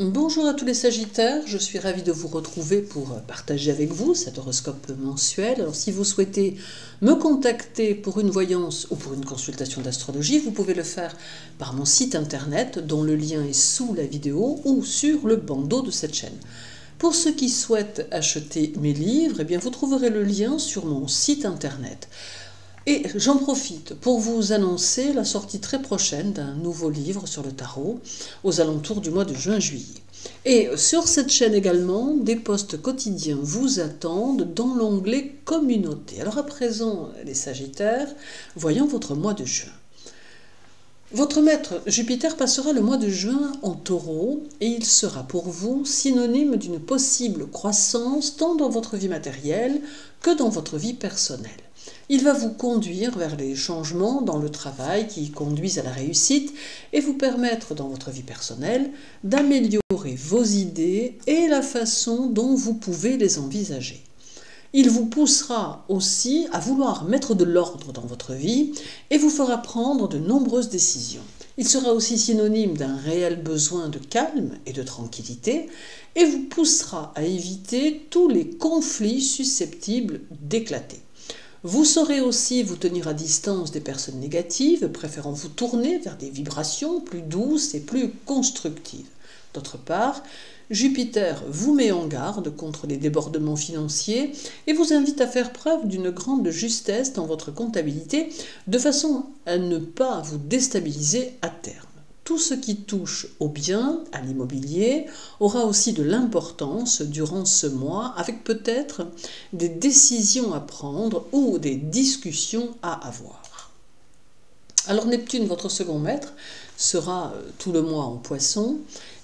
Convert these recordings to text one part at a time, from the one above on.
Bonjour à tous les Sagittaires, je suis ravie de vous retrouver pour partager avec vous cet horoscope mensuel. Alors si vous souhaitez me contacter pour une voyance ou pour une consultation d'astrologie, vous pouvez le faire par mon site internet dont le lien est sous la vidéo ou sur le bandeau de cette chaîne. Pour ceux qui souhaitent acheter mes livres, eh bien vous trouverez le lien sur mon site internet. Et j'en profite pour vous annoncer la sortie très prochaine d'un nouveau livre sur le tarot aux alentours du mois de juin-juillet. Et sur cette chaîne également, des posts quotidiens vous attendent dans l'onglet Communauté. Alors à présent, les Sagittaires, voyons votre mois de juin. Votre maître Jupiter passera le mois de juin en Taureau et il sera pour vous synonyme d'une possible croissance tant dans votre vie matérielle que dans votre vie personnelle. Il va vous conduire vers les changements dans le travail qui conduisent à la réussite et vous permettre dans votre vie personnelle d'améliorer vos idées et la façon dont vous pouvez les envisager. Il vous poussera aussi à vouloir mettre de l'ordre dans votre vie et vous fera prendre de nombreuses décisions. Il sera aussi synonyme d'un réel besoin de calme et de tranquillité et vous poussera à éviter tous les conflits susceptibles d'éclater. Vous saurez aussi vous tenir à distance des personnes négatives, préférant vous tourner vers des vibrations plus douces et plus constructives. D'autre part, Jupiter vous met en garde contre les débordements financiers et vous invite à faire preuve d'une grande justesse dans votre comptabilité, de façon à ne pas vous déstabiliser à terme. Tout ce qui touche au bien, à l'immobilier, aura aussi de l'importance durant ce mois, avec peut-être des décisions à prendre ou des discussions à avoir. Alors Neptune, votre second maître, sera tout le mois en Poisson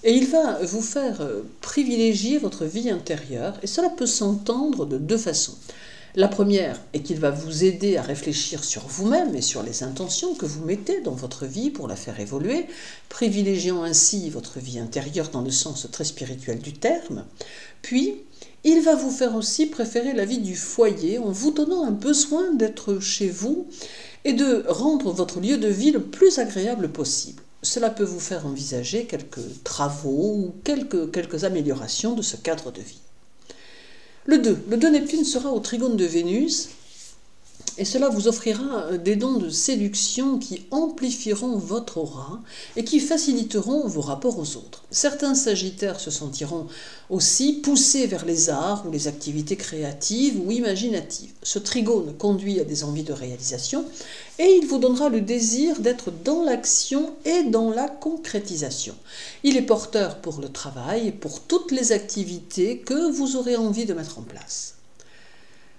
et il va vous faire privilégier votre vie intérieure et cela peut s'entendre de deux façons. La première est qu'il va vous aider à réfléchir sur vous-même et sur les intentions que vous mettez dans votre vie pour la faire évoluer, privilégiant ainsi votre vie intérieure dans le sens très spirituel du terme. Puis, il va vous faire aussi préférer la vie du foyer en vous donnant un besoin d'être chez vous et de rendre votre lieu de vie le plus agréable possible. Cela peut vous faire envisager quelques travaux ou quelques améliorations de ce cadre de vie. Le 2 Neptune sera au trigone de Vénus et cela vous offrira des dons de séduction qui amplifieront votre aura et qui faciliteront vos rapports aux autres. Certains Sagittaires se sentiront aussi poussés vers les arts ou les activités créatives ou imaginatives. Ce trigone conduit à des envies de réalisation et il vous donnera le désir d'être dans l'action et dans la concrétisation. Il est porteur pour le travail et pour toutes les activités que vous aurez envie de mettre en place.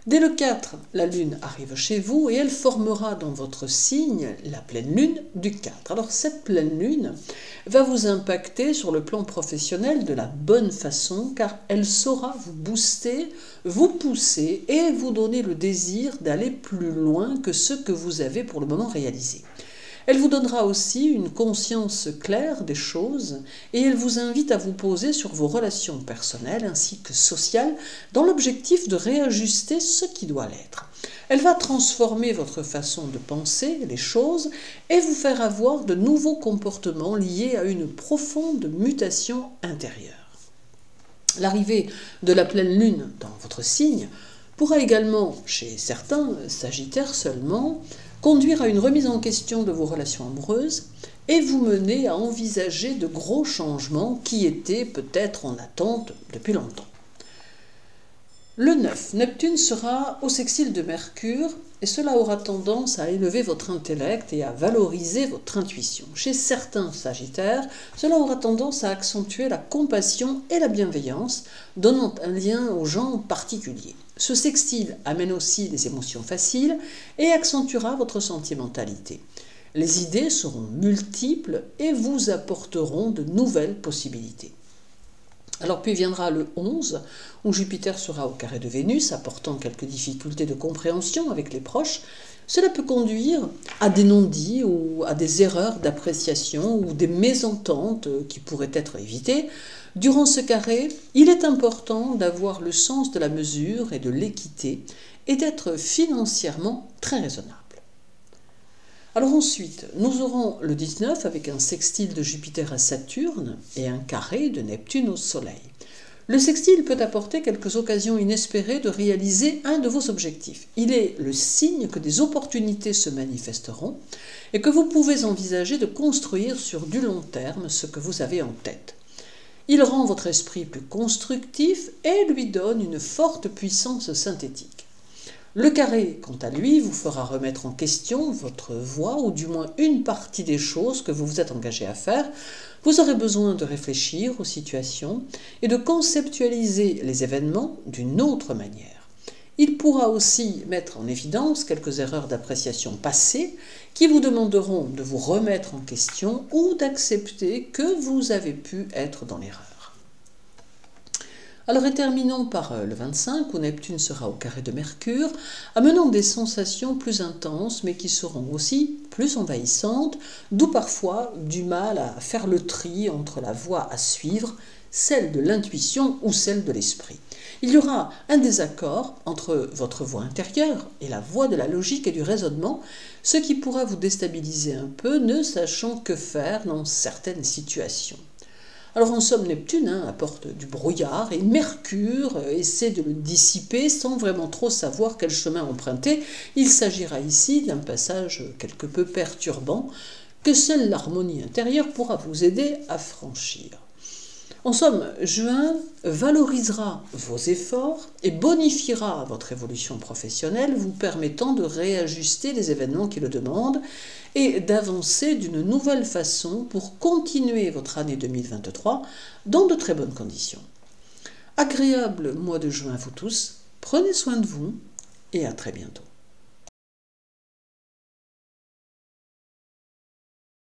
Dès le 4, la Lune arrive chez vous et elle formera dans votre signe la pleine Lune du 4. Alors cette pleine Lune va vous impacter sur le plan professionnel de la bonne façon car elle saura vous booster, vous pousser et vous donner le désir d'aller plus loin que ce que vous avez pour le moment réalisé. Elle vous donnera aussi une conscience claire des choses et elle vous invite à vous poser sur vos relations personnelles ainsi que sociales dans l'objectif de réajuster ce qui doit l'être. Elle va transformer votre façon de penser les choses et vous faire avoir de nouveaux comportements liés à une profonde mutation intérieure. L'arrivée de la pleine lune dans votre signe pourra également, chez certains Sagittaires seulement, conduire à une remise en question de vos relations amoureuses et vous mener à envisager de gros changements qui étaient peut-être en attente depuis longtemps. Le 9, Neptune sera au sextile de Mercure et cela aura tendance à élever votre intellect et à valoriser votre intuition. Chez certains Sagittaires, cela aura tendance à accentuer la compassion et la bienveillance, donnant un lien aux gens particuliers. Ce sextile amène aussi des émotions faciles et accentuera votre sentimentalité. Les idées seront multiples et vous apporteront de nouvelles possibilités. Alors puis viendra le 11, où Jupiter sera au carré de Vénus, apportant quelques difficultés de compréhension avec les proches. Cela peut conduire à des non-dits ou à des erreurs d'appréciation ou des mésententes qui pourraient être évitées. Durant ce carré, il est important d'avoir le sens de la mesure et de l'équité et d'être financièrement très raisonnable. Alors ensuite, nous aurons le 19 avec un sextile de Jupiter à Saturne et un carré de Neptune au Soleil. Le sextile peut apporter quelques occasions inespérées de réaliser un de vos objectifs. Il est le signe que des opportunités se manifesteront et que vous pouvez envisager de construire sur du long terme ce que vous avez en tête. Il rend votre esprit plus constructif et lui donne une forte puissance synthétique. Le carré, quant à lui, vous fera remettre en question votre voie ou du moins une partie des choses que vous vous êtes engagé à faire. Vous aurez besoin de réfléchir aux situations et de conceptualiser les événements d'une autre manière. Il pourra aussi mettre en évidence quelques erreurs d'appréciation passées qui vous demanderont de vous remettre en question ou d'accepter que vous avez pu être dans l'erreur. Alors et terminons par le 25 où Neptune sera au carré de Mercure, amenant des sensations plus intenses mais qui seront aussi plus envahissantes, d'où parfois du mal à faire le tri entre la voie à suivre, celle de l'intuition ou celle de l'esprit. Il y aura un désaccord entre votre voix intérieure et la voix de la logique et du raisonnement, ce qui pourra vous déstabiliser un peu, ne sachant que faire dans certaines situations. Alors en somme, Neptune apporte du brouillard et Mercure essaie de le dissiper sans vraiment trop savoir quel chemin emprunter. Il s'agira ici d'un passage quelque peu perturbant que seule l'harmonie intérieure pourra vous aider à franchir. En somme, juin valorisera vos efforts et bonifiera votre évolution professionnelle, vous permettant de réajuster les événements qui le demandent et d'avancer d'une nouvelle façon pour continuer votre année 2023 dans de très bonnes conditions. Agréable mois de juin à vous tous, prenez soin de vous et à très bientôt.